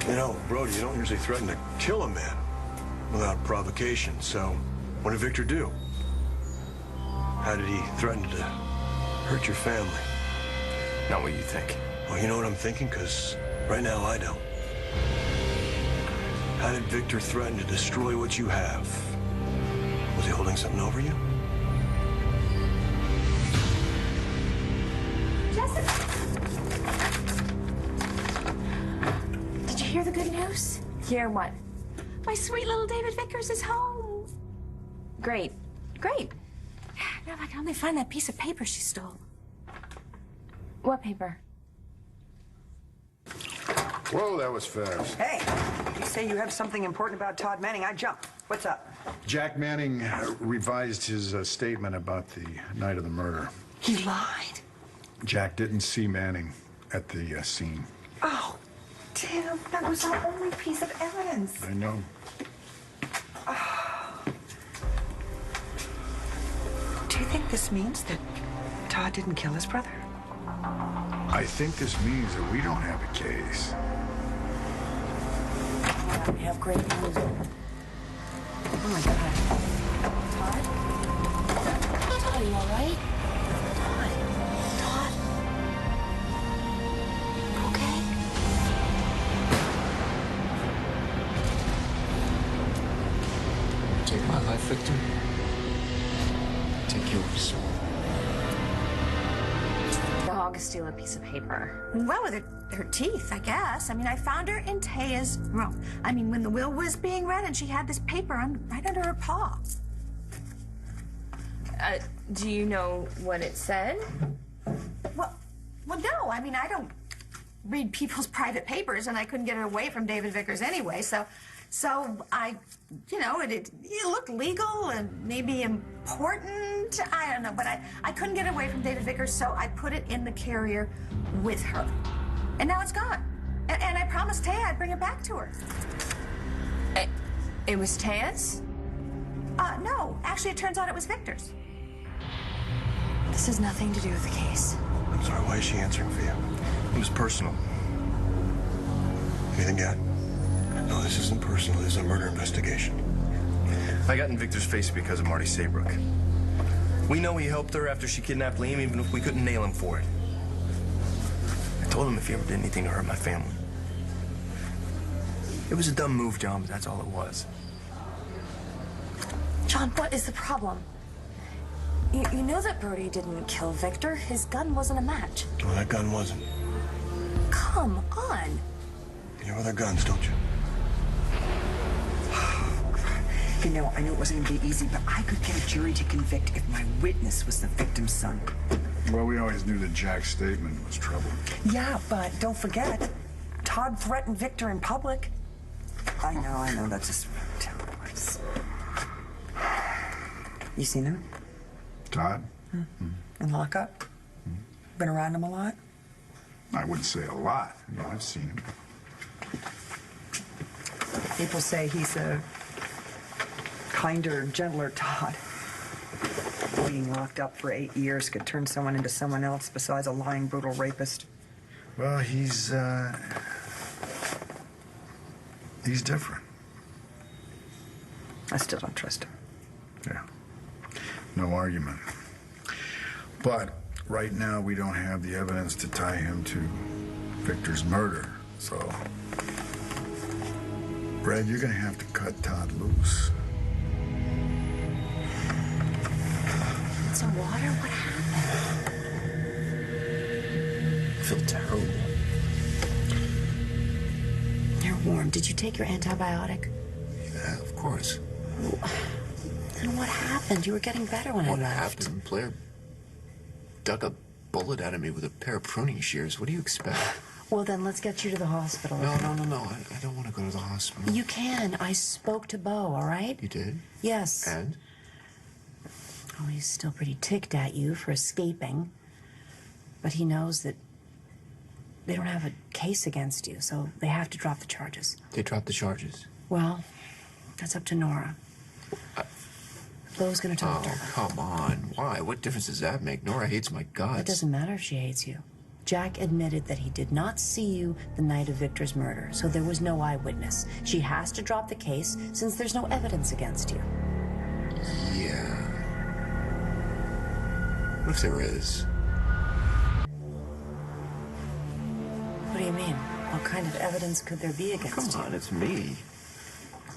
You know, Brody, you don't usually threaten to kill a man without provocation, so what did Victor do? How did he threaten to hurt your family? Not what you think. Well, you know what I'm thinking, because right now I don't. How did Victor threaten to destroy what you have? Was he holding something over you? Did you hear the good news? Hear what? My sweet little David Vickers is home. Great. Great. Now if I can only find that piece of paper she stole. What paper? Whoa, that was fast. Hey, you say you have something important about Todd Manning, I jump. What's up? Jack Manning revised his statement about the night of the murder. He lied? Jack didn't see Manning at the scene. Oh, Tim, that was our only piece of evidence. I know. Do you think this means that Todd didn't kill his brother? I think this means that we don't have a case. We have great news. Oh my God. Todd? Todd, are you all right? Todd? Okay? Take my life, Victor. Take yours. Dog steal a piece of paper. Well, with her teeth, I guess. I mean, I found her in Taya's room. I mean, when the will was being read and she had this paper right under her paw. Do you know what it said? Well, no. I mean, I don't read people's private papers, and I couldn't get it away from David Vickers anyway. So I, you know, it looked legal and maybe important. I don't know, but I couldn't get it away from David Vickers, so I put it in the carrier with her. And now it's gone. And I promised Taya I'd bring it back to her. It was Taya's? No. Actually, it turns out it was Victor's. This has nothing to do with the case. I'm sorry, why is she answering for you? It was personal. Anything yet? No, this isn't personal. This is a murder investigation. I got in Victor's face because of Marty Saybrook. We know he helped her after she kidnapped Liam, even if we couldn't nail him for it. I told him if he ever did anything to hurt my family. It was a dumb move, John, but that's all it was. John, what is the problem? You know that Brody didn't kill Victor. His gun wasn't a match. Well, that gun wasn't. Come on. You have other guns, don't you? You know, I knew it wasn't gonna be easy, but I could get a jury to convict if my witness was the victim's son. Well, we always knew that Jack's statement was trouble. Yeah, but don't forget, Todd threatened Victor in public. I know, that's just terrible. You seen him? Todd? In lockup? Been around him a lot? I wouldn't say a lot. Yeah, I've seen him. People say he's a kinder, gentler Todd. Being locked up for 8 years could turn someone into someone else besides a lying, brutal rapist. Well, he's different. I still don't trust him. Yeah. No argument. But right now, we don't have the evidence to tie him to Victor's murder. So, Brad, you're gonna have to cut Todd loose. Some water? What happened? I feel terrible. You're warm. Did you take your antibiotic? Yeah, of course. And what happened? You were getting better when I What left. happened? Blair dug a bullet out of me with a pair of pruning shears. What do you expect? Well, then let's get you to the hospital. No. I don't want to go to the hospital. You can. I spoke to Bo, all right? You did? Yes. And? Oh, he's still pretty ticked at you for escaping. But he knows that they don't have a case against you, so they have to drop the charges. They dropped the charges. Well, that's up to Nora. Bo's gonna talk to Oh, her. come on. Why? What difference does that make? Nora hates my guts. It doesn't matter if she hates you. Jack admitted that he did not see you the night of Victor's murder, so there was no eyewitness. She has to drop the case since there's no evidence against you. Yeah. What if there is? What do you mean? What kind of evidence could there be against Come on, it's me.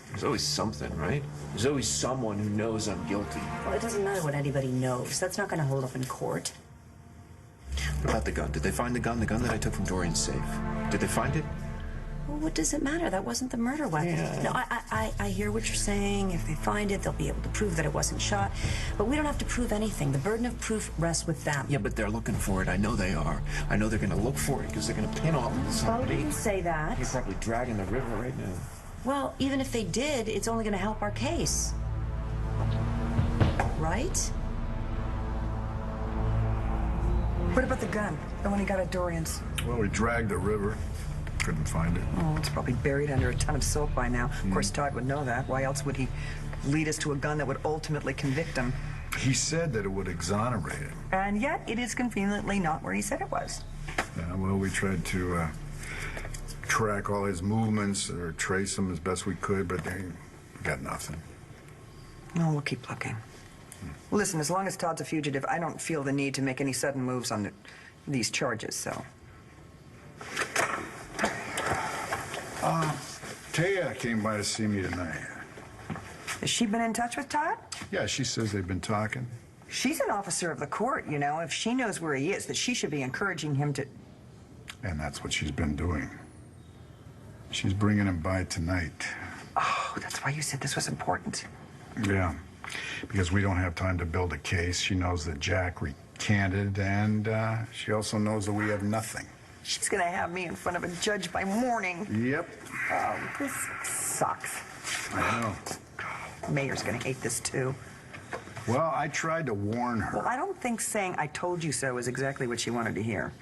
There's always something, right? There's always someone who knows I'm guilty. you? Well, it doesn't matter what anybody knows. That's not going to hold up in court. What about the gun? Did they find the gun? The gun that I took from Dorian's safe. Did they find it? Well, what does it matter? That wasn't the murder weapon. Yeah. No, I hear what you're saying. If they find it, they'll be able to prove that it wasn't shot. But we don't have to prove anything. The burden of proof rests with them. Yeah, but they're looking for it. I know they are. I know they're gonna look for it because they're gonna pin off Oh, somebody. you can say that. They're probably dragging the river right now. Well, even if they did, it's only going to help our case. Right? What about the gun? The one he got at Dorian's? Well, we dragged the river. Couldn't find it. Oh, it's probably buried under a ton of silt by now. Of course, Todd would know that. Why else would he lead us to a gun that would ultimately convict him? He said that it would exonerate him. And yet, it is conveniently not where he said it was. Yeah, well, we tried to track all his movements or trace them as best we could, but they got nothing. No, we'll keep looking. Listen, as long as Todd's a fugitive, I don't feel the need to make any sudden moves on these charges, so... Taya came by to see me tonight. Has she been in touch with Todd? Yeah, she says they've been talking. She's an officer of the court, you know. If she knows where he is, that she should be encouraging him to... And that's what she's been doing. She's bringing him by tonight. Oh, that's why you said this was important. Yeah, because we don't have time to build a case. She knows that Jack recanted, and she also knows that we have nothing. She's gonna have me in front of a judge by morning. Yep. Oh, this sucks. I know. Mayor's gonna hate this too. Well, I tried to warn her. Well, I don't think saying "I told you so" is exactly what she wanted to hear.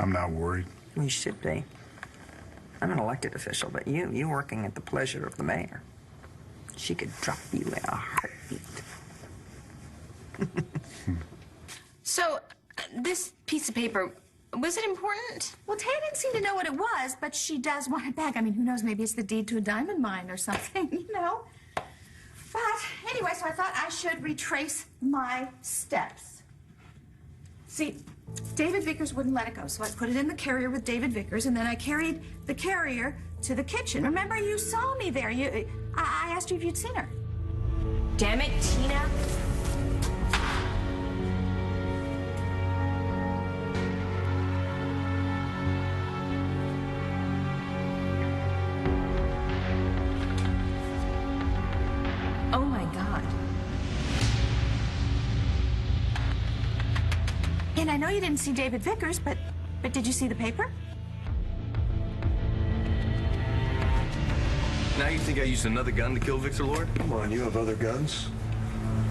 I'm not worried. You should be. I'm an elected official, but you working at the pleasure of the mayor. She could drop you in a heartbeat. So, this piece of paper, was it important? Well, Taya didn't seem to know what it was, but she does want it back. I mean, who knows? Maybe it's the deed to a diamond mine or something, you know? But anyway, so I thought I should retrace my steps. See, David Vickers wouldn't let it go, so I put it in the carrier with David Vickers, and then I carried the carrier to the kitchen. Remember, you saw me there. I asked you if you'd seen her. Damn it, Tina. Oh my God. And I know you didn't see David Vickers, but did you see the paper? Now you think I used another gun to kill Victor Lord? Come on, you have other guns?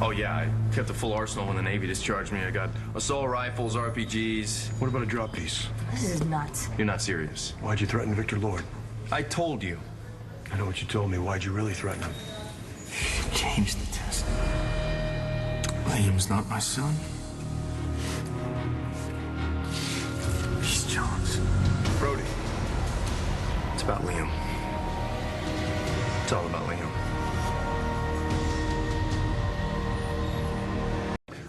Oh, yeah, I kept a full arsenal when the Navy discharged me. I got assault rifles, RPGs. What about a drop piece? This is nuts. You're not serious. Why'd you threaten Victor Lord? I told you. I know what you told me. Why'd you really threaten him? Change the test. Liam's not my son. He's John's. Brody, it's about Liam. It's all about Liam.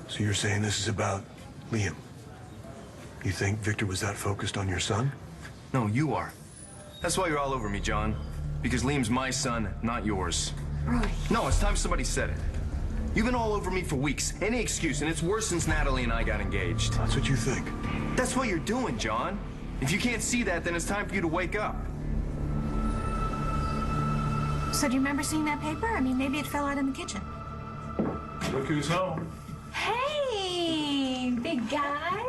So you're saying this is about Liam? You think Victor was that focused on your son? No, you are. That's why you're all over me, John. Because Liam's my son, not yours. Brody. No, it's time somebody said it. You've been all over me for weeks. Any excuse, and it's worse since Natalie and I got engaged. That's what you think. That's what you're doing, John. If you can't see that, then it's time for you to wake up. So do you remember seeing that paper? I mean, maybe it fell out in the kitchen. Look who's home. Hey, big guy.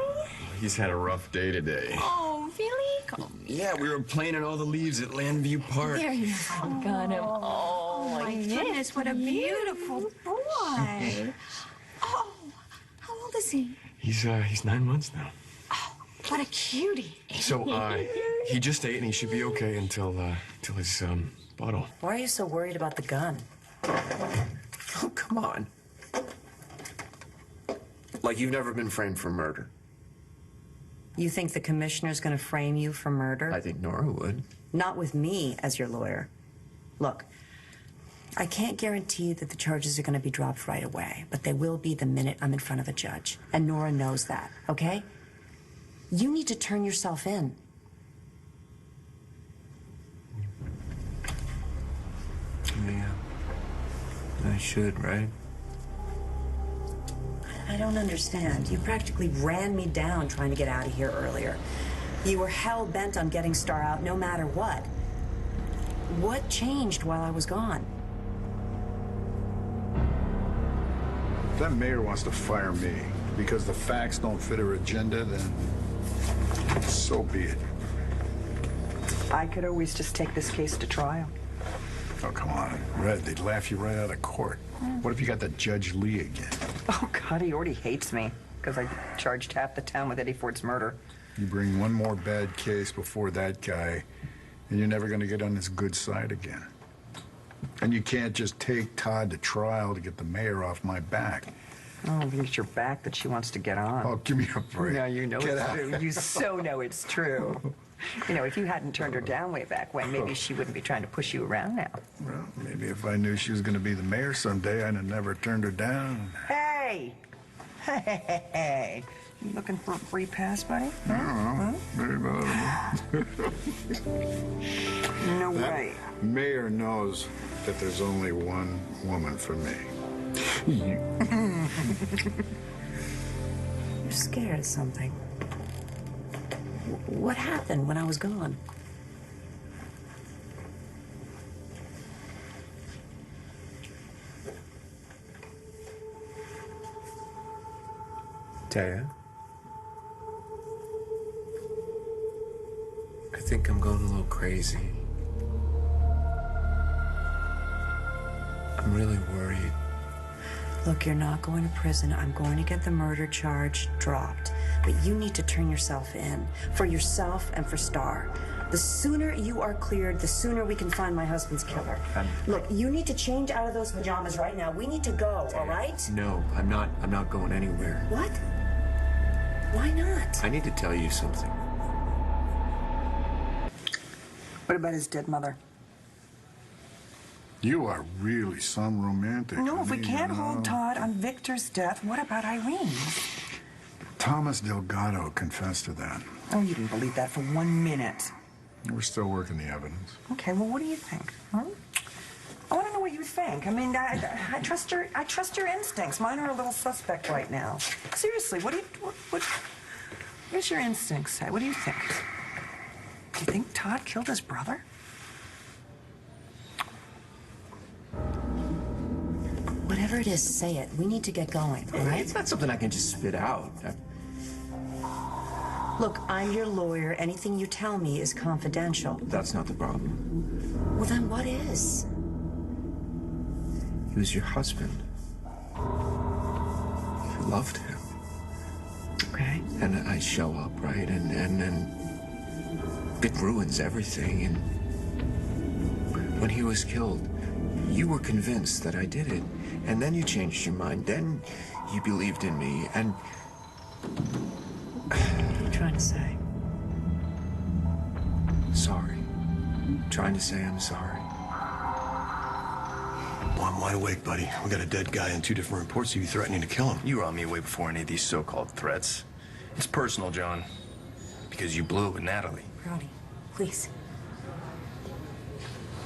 He's had a rough day today. Oh, really? Come. Yeah, we were playing in all the leaves at Landview Park. There you are. Got him. Oh, my goodness, what a beautiful boy. Oh, how old is he? He's 9 months now. Oh, what a cutie. So, he just ate and he should be okay until his, bottle. Why are you so worried about the gun? Oh, come on. Like you've never been framed for murder. You think the commissioner's going to frame you for murder? I think Nora would. Not with me as your lawyer. Look, I can't guarantee that the charges are going to be dropped right away, but they will be the minute I'm in front of a judge. And Nora knows that, okay? You need to turn yourself in. Yeah. I should, right? I don't understand. You practically ran me down trying to get out of here earlier. You were hell-bent on getting Star out no matter what. What changed while I was gone? If that mayor wants to fire me because the facts don't fit her agenda, then so be it. I could always just take this case to trial. Oh, come on. Red, they'd laugh you right out of court. What if you got that Judge Lee again? Oh, God, he already hates me because I charged half the town with Eddie Ford's murder. You bring one more bad case before that guy, and you're never going to get on his good side again. And you can't just take Todd to trial to get the mayor off my back. Oh, I think it's your back that she wants to get on. Oh, give me a break. No, you know Get it's out. true. You so know it's true. You know, if you hadn't turned her down way back when, maybe she wouldn't be trying to push you around now. Well, maybe if I knew she was going to be the mayor someday, I'd have never turned her down. Hey! Hey! You looking for a free pass, buddy? I don't know. No way. Mayor knows that there's only one woman for me. You're scared of something. What happened when I was gone? Taya? I think I'm going a little crazy. I'm really worried. Look, you're not going to prison. I'm going to get the murder charge dropped. But you need to turn yourself in. For yourself and for Star. The sooner you are cleared, the sooner we can find my husband's killer. Look, you need to change out of those pajamas right now. We need to go, all right? No, I'm not going anywhere. What? Why not? I need to tell you something. What about his dead mother? You are really some romantic. No, if we honey, can't you know. hold Todd on Victor's death, what about Irene's? Thomas Delgado confessed to that. Oh, you didn't believe that for 1 minute. We're still working the evidence. Okay, well, what do you think? Huh? I want to know what you think. I mean, I trust your instincts. Mine are a little suspect right now. Seriously, what's your instincts say? What do you think? Do you think Todd killed his brother? Whatever it is, say it. We need to get going, all right? It's not something I can just spit out. Look, I'm your lawyer. Anything you tell me is confidential. That's not the problem. Well, then what is? He was your husband. You loved him. Okay. And I show up, right? And it ruins everything. And when he was killed, you were convinced that I did it. And then you changed your mind. Then you believed in me. And What are you trying to say? sorry. Trying to say I'm sorry. Well, I'm wide awake, buddy. We got a dead guy and 2 different reports of you threatening to kill him. You were on me way before any of these so-called threats. It's personal, John. Because you blew it with Natalie. Brody, please.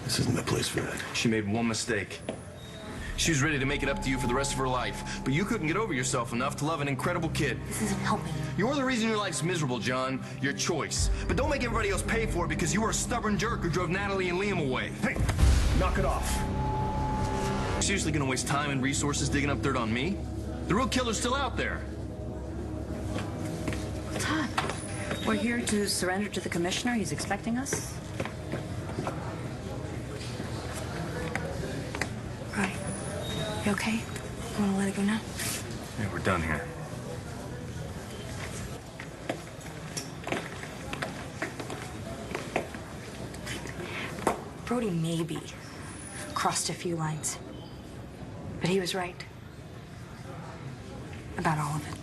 This isn't the place for that. She made one mistake. She was ready to make it up to you for the rest of her life, but you couldn't get over yourself enough to love an incredible kid. This isn't helping. You're the reason your life's miserable, John. Your choice. But don't make everybody else pay for it because you were a stubborn jerk who drove Natalie and Liam away. Hey, knock it off. Seriously gonna waste time and resources digging up dirt on me? The real killer's still out there. Todd, we're here to surrender to the commissioner. He's expecting us. Brody, you okay? You want to let it go now? Yeah, we're done here. Brody maybe crossed a few lines. But he was right. About all of it.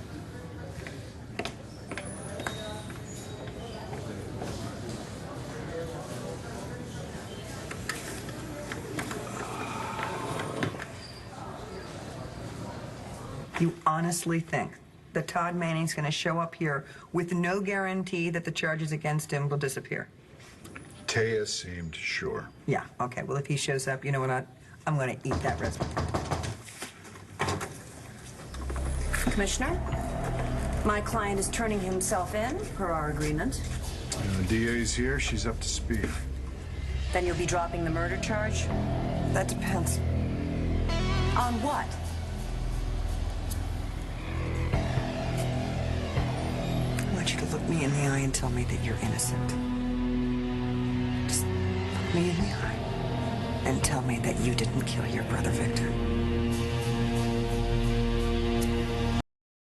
You honestly think that Todd Manning's going to show up here with no guarantee that the charges against him will disappear? Taya seemed sure. Yeah, okay. Well, if he shows up, you know what? I'm going to eat that resume. Commissioner, my client is turning himself in per our agreement. The DA's here. She's up to speed. Then you'll be dropping the murder charge? That depends. On what? I want you to look me in the eye and tell me that you're innocent. Just look me in the eye and tell me that you didn't kill your brother Victor.